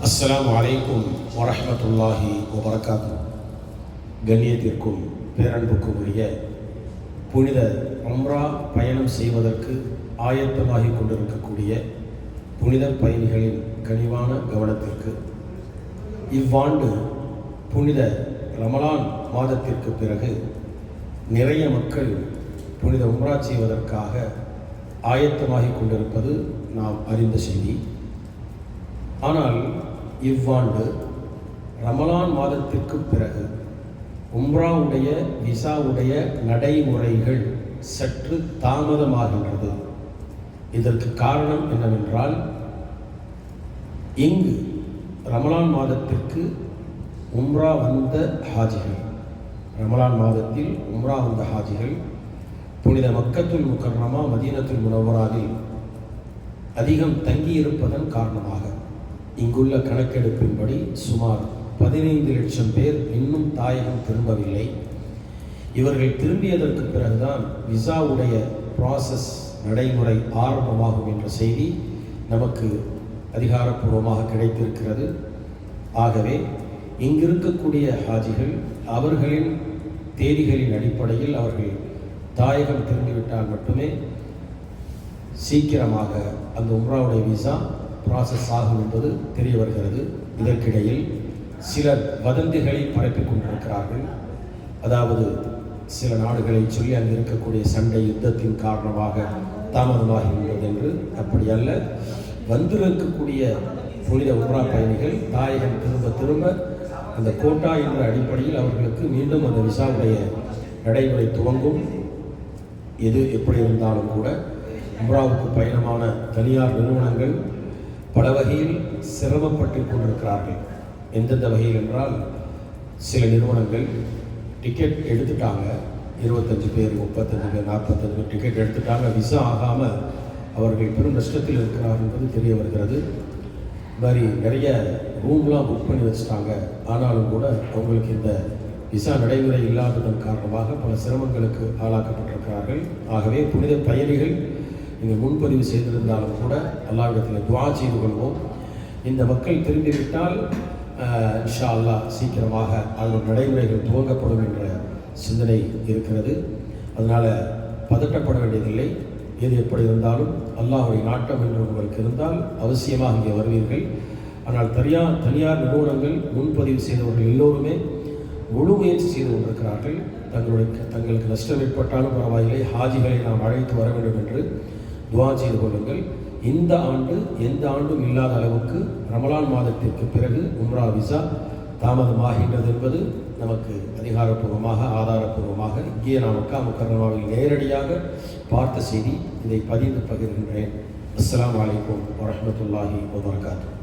அஸ்ஸலாமு அலைக்கும் வரஹ்மத்துல்லாஹி வபரகாத்துஹு. கண்ணியத்திற்கும் பேரன்புக்கும் உரிய புனித உம்ரா பயணம் செய்வதற்கு ஆயத்தமாகி கொண்டிருக்கக்கூடிய புனித பயணிகளின் கனிவான கவனத்திற்கு, இவ்வாண்டு புனித ரமலான் மாதத்திற்கு பிறகு நிறைய மக்கள் புனித உம்ரா செய்வதற்காக ஆயத்தமாகி கொண்டிருப்பது நாம் அறிந்த செய்தி. ஆனால் இவ்வாண்டு ரமலான் மாதத்திற்கு பிறகு உம்ராவுடைய விசாவுடைய நடைமுறைகள் சற்று தாமதமாகின்றது. இதற்கு காரணம் என்னவென்றால், இங்கு ரமலான் மாதத்திற்கு உம்ரா வந்த ஹாஜிகள், ரமலான் மாதத்தில் உம்ரா வந்த ஹாஜிகள் புனித மக்கத்துல் முக்கர்ரமா மதீனத்துல் முனவ்வராவில் அதிகம் தங்கியிருப்பதன் காரணமாக இங்குள்ள கணக்கெடுப்பின்படி சுமார் 15 லட்சம் பேர் இன்னும் தாயகம் திரும்பவில்லை. இவர்கள் திரும்பியதற்கு பிறகுதான் விசாவுடைய ப்ராசஸ் நடைமுறை ஆரம்பமாகும் என்ற செய்தி நமக்கு அதிகாரப்பூர்வமாக கிடைத்திருக்கிறது. ஆகவே இங்கிருக்கக்கூடிய ஹாஜிகள் அவர்களின் தேதிகளின் அடிப்படையில் அவர்கள் தாயகம் திரும்பிவிட்டால் மட்டுமே சீக்கிரமாக அந்த உம்ராவுடைய விசா ப்ராசஸ் ஆகும் என்பது தெரிய வருகிறது. இதற்கிடையில் சிலர் வதந்திகளை பரப்பிக் கொண்டிருக்கிறார்கள். அதாவது சில நாடுகளை சொல்லி அங்கு இருக்கக்கூடிய சண்டை யுத்தத்தின் காரணமாக தாமதமாகின்றது என்று. அப்படி அல்ல, வந்திருக்கக்கூடிய புனித உம்ரா பயணிகள் தாயகம் திரும்ப திரும்ப அந்த கோட்டா என்ற அடிப்படையில் அவர்களுக்கு மீண்டும் அந்த விசாவுடைய நடைமுறை துவங்கும். எது எப்படி இருந்தாலும் கூட உம்ராவுக்கு பயணமான தனியார் நிறுவனங்கள் பல வகையில் சிரமப்பட்டு கொண்டிருக்கிறார்கள். எந்தெந்த வகையில் என்றால், சில நிறுவனங்கள் டிக்கெட் எடுத்துட்டாங்க, 25 பேர் 35 பேர் 45 பேர் டிக்கெட் எடுத்துட்டாங்க, விசா ஆகாமல் அவர்கள் பெரும் நஷ்டத்தில் இருக்கிறார்கள் என்பது தெரிய வருகிறது. இது மாதிரி நிறைய ரூம்லாம் புக் பண்ணி வச்சுட்டாங்க. ஆனாலும் கூட அவங்களுக்கு இந்த விசா நடைமுறை இல்லாததன் காரணமாக பல சிரமங்களுக்கு ஆளாக்கப்பட்டிருக்கிறார்கள். ஆகவே புனித பயணிகள் நீங்கள் முன்பதிவு செய்திருந்தாலும் கூட அல்லாஹ்விடத்தில் துஆ செய்து கொள்வோம். இந்த மக்கள் திரும்பிவிட்டால் இன்ஷா அல்லாஹ் சீக்கிரமாக அதன் நடைமுறைகள் துவங்கப்படும் என்ற சிந்தனை இருக்கிறது. அதனால் பதட்டப்பட வேண்டியதில்லை. எது எப்படி இருந்தாலும் அல்லாஹ்வுடைய நாட்டம் என்று உங்களுக்கு இருந்தால் அவசியமாக இங்கே வருவீர்கள். ஆனால் தனியார் நிறுவனங்கள் முன்பதிவு செய்தவர்கள் எல்லோருமே முழு முயற்சி செய்து கொண்டிருக்கிறார்கள். தங்களுக்கு நஷ்டம் ஏற்பட்டாலும் பரவாயில்லை, ஹாஜிகளை நாம் அழைத்து வர வேண்டும் என்று துஆ செய்து கொள்ளுங்கள். இந்த ஆண்டு எந்த ஆண்டும் இல்லாத அளவுக்கு ரமலான் மாதத்திற்கு பிறகு உம்ரா விசா தாமதமாகின்றது என்பது நமக்கு அதிகாரப்பூர்வமாக ஆதாரப்பூர்வமாக இங்கே நான் மக்கா முக்கர்ரமாவில் நேரடியாக பார்த்த செய்தி. இதை பதிந்து பகிர்கின்றேன். அஸ்ஸலாமு அலைக்கும் வரஹ்மத்துல்லாஹி வபரகாத்துஹு.